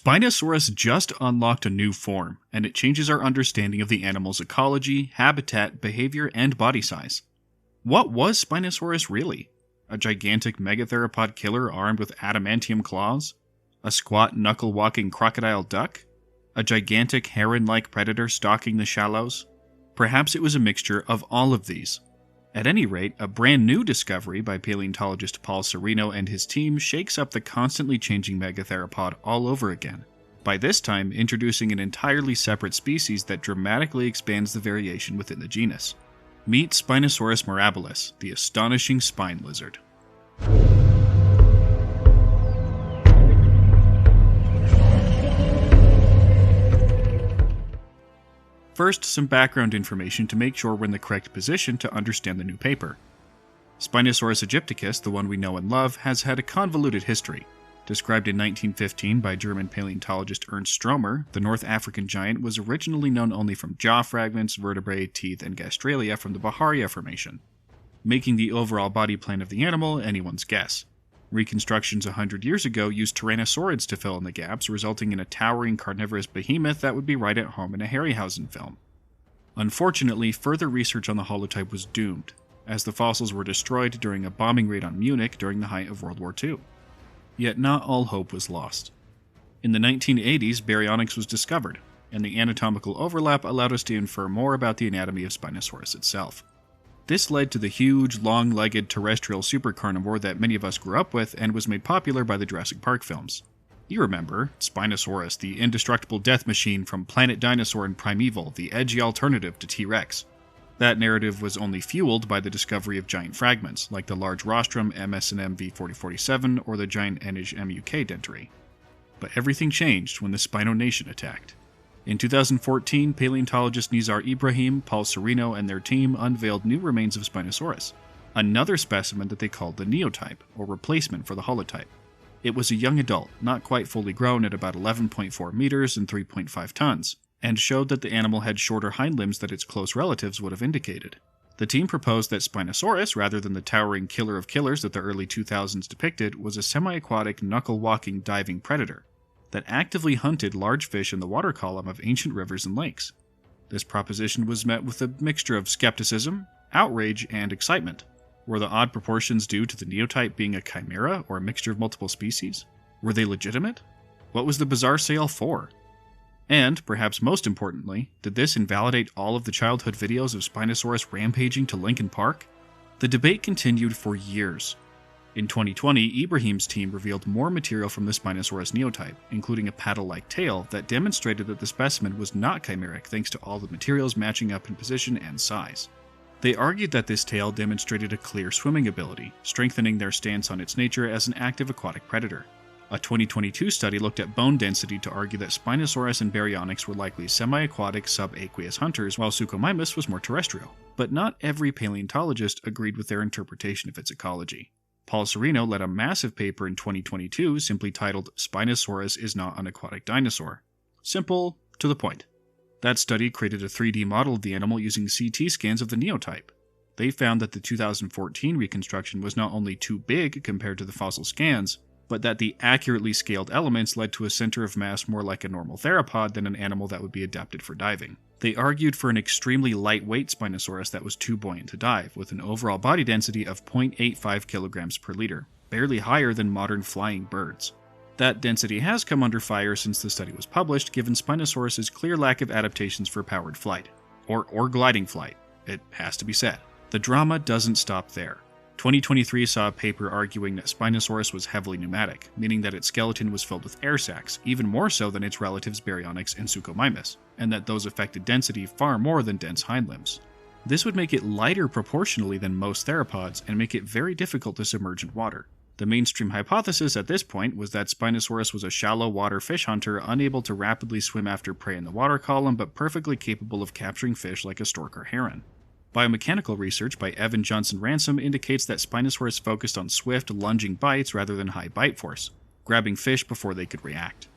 Spinosaurus just unlocked a new form, and it changes our understanding of the animal's ecology, habitat, behavior, and body size. What was Spinosaurus really? A gigantic megatheropod killer armed with adamantium claws? A squat knuckle-walking crocodile duck? A gigantic heron-like predator stalking the shallows? Perhaps it was a mixture of all of these. At any rate, a brand new discovery by paleontologist Paul Sereno and his team shakes up the constantly changing megatheropod all over again, by this time introducing an entirely separate species that dramatically expands the variation within the genus. Meet Spinosaurus mirabilis, the astonishing spine lizard. First, some background information to make sure we're in the correct position to understand the new paper. Spinosaurus aegyptiacus, the one we know and love, has had a convoluted history. Described in 1915 by German paleontologist Ernst Stromer, the North African giant was originally known only from jaw fragments, vertebrae, teeth, and gastralia from the Farac Formation, making the overall body plan of the animal anyone's guess. Reconstructions 100 years ago used tyrannosaurids to fill in the gaps, resulting in a towering carnivorous behemoth that would be right at home in a Harryhausen film. Unfortunately, further research on the holotype was doomed, as the fossils were destroyed during a bombing raid on Munich during the height of World War II. Yet not all hope was lost. In the 1980s, baryonyx was discovered, and the anatomical overlap allowed us to infer more about the anatomy of Spinosaurus itself. This led to the huge, long-legged terrestrial supercarnivore that many of us grew up with and was made popular by the Jurassic Park films. You remember, Spinosaurus, the indestructible death machine from Planet Dinosaur and Primeval, the edgy alternative to T-Rex. That narrative was only fueled by the discovery of giant fragments, like the large rostrum MSNM V4047 or the giant Enish MUK dentary. But everything changed when the Spino Nation attacked. In 2014, paleontologist Nizar Ibrahim, Paul Sereno, and their team unveiled new remains of Spinosaurus, another specimen that they called the neotype, or replacement for the holotype. It was a young adult, not quite fully grown at about 11.4 meters and 3.5 tons, and showed that the animal had shorter hind limbs than its close relatives would have indicated. The team proposed that Spinosaurus, rather than the towering killer of killers that the early 2000s depicted, was a semi-aquatic, knuckle-walking diving predator that actively hunted large fish in the water column of ancient rivers and lakes. This proposition was met with a mixture of skepticism, outrage, and excitement. Were the odd proportions due to the neotype being a chimera or a mixture of multiple species? Were they legitimate? What was the bizarre sale for? And, perhaps most importantly, did this invalidate all of the childhood videos of Spinosaurus rampaging to Lincoln Park? The debate continued for years. In 2020, Ibrahim's team revealed more material from the Spinosaurus neotype, including a paddle-like tail that demonstrated that the specimen was not chimeric thanks to all the materials matching up in position and size. They argued that this tail demonstrated a clear swimming ability, strengthening their stance on its nature as an active aquatic predator. A 2022 study looked at bone density to argue that Spinosaurus and baryonyx were likely semi-aquatic subaqueous hunters, while Suchomimus was more terrestrial. But not every paleontologist agreed with their interpretation of its ecology. Paul Sereno led a massive paper in 2022 simply titled "Spinosaurus is not an aquatic dinosaur." Simple, to the point. That study created a 3D model of the animal using CT scans of the neotype. They found that the 2014 reconstruction was not only too big compared to the fossil scans, but that the accurately scaled elements led to a center of mass more like a normal theropod than an animal that would be adapted for diving. They argued for an extremely lightweight Spinosaurus that was too buoyant to dive, with an overall body density of 0.85 kilograms per liter, barely higher than modern flying birds. That density has come under fire since the study was published, given Spinosaurus's clear lack of adaptations for powered flight. Or gliding flight, it has to be said. The drama doesn't stop there. 2023 saw a paper arguing that Spinosaurus was heavily pneumatic, meaning that its skeleton was filled with air sacs, even more so than its relatives Baryonyx and Suchomimus, and that those affected density far more than dense hind limbs. This would make it lighter proportionally than most theropods and make it very difficult to submerge in water. The mainstream hypothesis at this point was that Spinosaurus was a shallow water fish hunter unable to rapidly swim after prey in the water column, but perfectly capable of capturing fish like a stork or heron. Biomechanical research by Evan Johnson Ransom indicates that Spinosaurus focused on swift, lunging bites rather than high bite force, grabbing fish before they could react.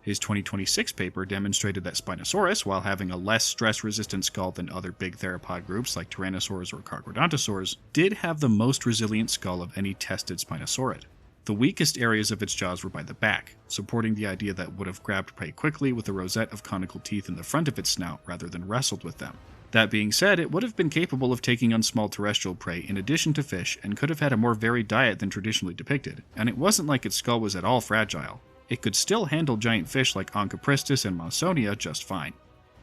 His 2026 paper demonstrated that Spinosaurus, while having a less stress-resistant skull than other big theropod groups like Tyrannosaurs or Carcharodontosaurs, did have the most resilient skull of any tested Spinosaurid. The weakest areas of its jaws were by the back, supporting the idea that it would have grabbed prey quickly with a rosette of conical teeth in the front of its snout rather than wrestled with them. That being said, it would have been capable of taking on small terrestrial prey in addition to fish and could have had a more varied diet than traditionally depicted, and it wasn't like its skull was at all fragile. It could still handle giant fish like Onchopristis and Mawsonia just fine.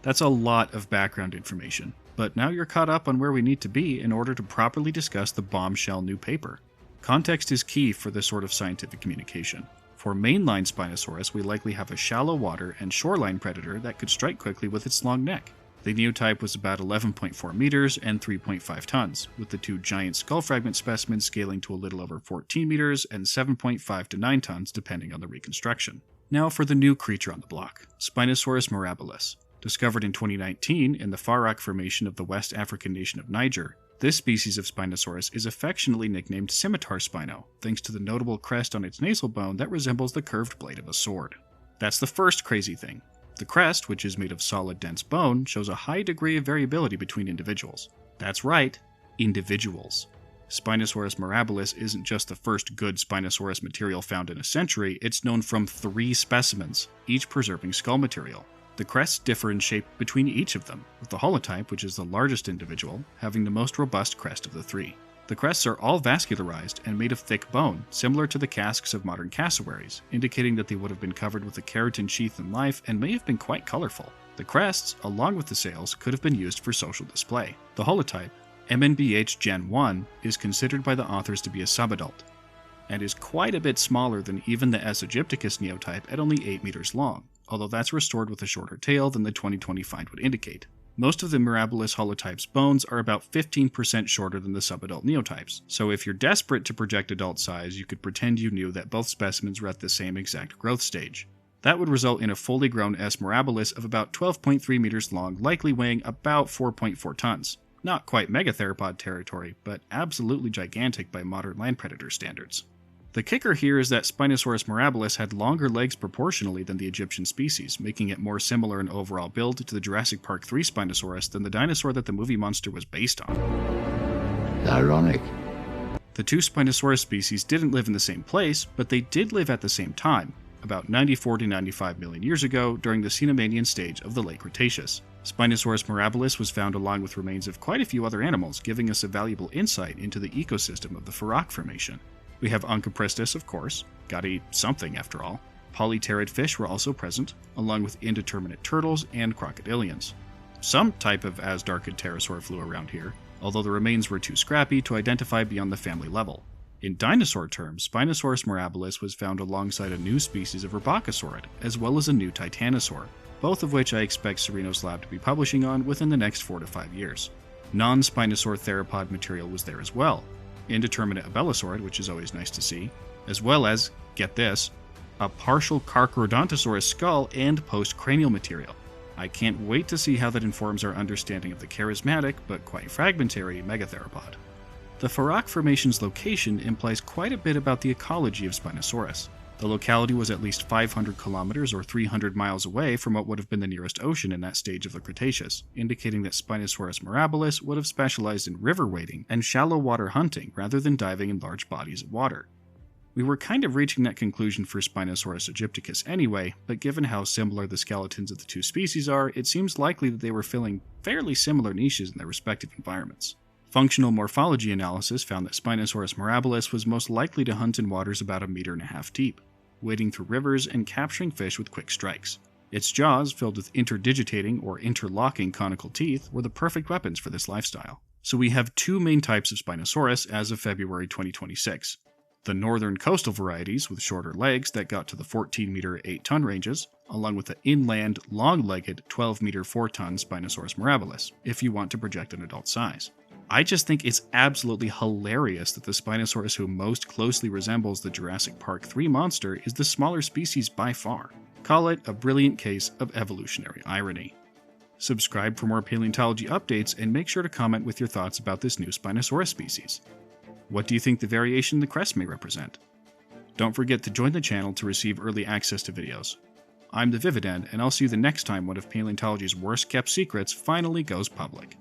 That's a lot of background information, but now you're caught up on where we need to be in order to properly discuss the bombshell new paper. Context is key for this sort of scientific communication. For mainline Spinosaurus, we likely have a shallow water and shoreline predator that could strike quickly with its long neck. The neotype was about 11.4 meters and 3.5 tons, with the two giant skull fragment specimens scaling to a little over 14 meters and 7.5 to 9 tons depending on the reconstruction. Now for the new creature on the block, Spinosaurus mirabilis. Discovered in 2019 in the Farac Formation of the West African nation of Niger, this species of Spinosaurus is affectionately nicknamed scimitar spino, thanks to the notable crest on its nasal bone that resembles the curved blade of a sword. That's the first crazy thing. The crest, which is made of solid, dense bone, shows a high degree of variability between individuals. That's right, individuals. Spinosaurus mirabilis isn't just the first good Spinosaurus material found in a century, it's known from 3 specimens, each preserving skull material. The crests differ in shape between each of them, with the holotype, which is the largest individual, having the most robust crest of the 3. The crests are all vascularized and made of thick bone, similar to the casques of modern cassowaries, indicating that they would have been covered with a keratin sheath in life and may have been quite colorful. The crests, along with the sails, could have been used for social display. The holotype, MNBH Gen 1, is considered by the authors to be a subadult, and is quite a bit smaller than even the S. aegyptiacus neotype at only 8 meters long, although that's restored with a shorter tail than the 2020 find would indicate. Most of the mirabilis holotype's bones are about 15% shorter than the subadult neotypes, so if you're desperate to project adult size, you could pretend you knew that both specimens were at the same exact growth stage. That would result in a fully grown S. mirabilis of about 12.3 meters long, likely weighing about 4.4 tons. Not quite megatheropod territory, but absolutely gigantic by modern land predator standards. The kicker here is that Spinosaurus mirabilis had longer legs proportionally than the Egyptian species, making it more similar in overall build to the Jurassic Park 3 Spinosaurus than the dinosaur that the movie monster was based on. Ironic. The 2 Spinosaurus species didn't live in the same place, but they did live at the same time, about 94 to 95 million years ago during the Cenomanian stage of the late Cretaceous. Spinosaurus mirabilis was found along with remains of quite a few other animals, giving us a valuable insight into the ecosystem of the Farac Formation. We have Onchopristis, of course, gotta eat something after all. Polypterid fish were also present, along with indeterminate turtles and crocodilians. Some type of Asdarchid pterosaur flew around here, although the remains were too scrappy to identify beyond the family level. In dinosaur terms, Spinosaurus mirabilis was found alongside a new species of Rhopacosaurid, as well as a new titanosaur, both of which I expect Sereno's lab to be publishing on within the next 4 to 5 years. Non-Spinosaur theropod material was there as well, indeterminate abelosaurid, which is always nice to see, as well as, get this, a partial Carcharodontosaurus skull and post-cranial material. I can't wait to see how that informs our understanding of the charismatic, but quite fragmentary, megatheropod. The Farac Formation's location implies quite a bit about the ecology of Spinosaurus. The locality was at least 500 kilometers or 300 miles away from what would have been the nearest ocean in that stage of the Cretaceous, indicating that Spinosaurus mirabilis would have specialized in river wading and shallow water hunting rather than diving in large bodies of water. We were kind of reaching that conclusion for Spinosaurus aegyptiacus anyway, but given how similar the skeletons of the 2 species are, it seems likely that they were filling fairly similar niches in their respective environments. Functional morphology analysis found that Spinosaurus mirabilis was most likely to hunt in waters about 1.5 meters deep, wading through rivers and capturing fish with quick strikes. Its jaws, filled with interdigitating or interlocking conical teeth, were the perfect weapons for this lifestyle. So we have 2 main types of Spinosaurus as of February 2026. The northern coastal varieties with shorter legs that got to the 14-meter 8-ton ranges, along with the inland, long-legged 12-meter 4-ton Spinosaurus mirabilis, if you want to project an adult size. I just think it's absolutely hilarious that the Spinosaurus who most closely resembles the Jurassic Park 3 monster is the smaller species by far. Call it a brilliant case of evolutionary irony. Subscribe for more paleontology updates and make sure to comment with your thoughts about this new Spinosaurus species. What do you think the variation in the crest may represent? Don't forget to join the channel to receive early access to videos. I'm the Vividen, and I'll see you the next time one of paleontology's worst kept secrets finally goes public.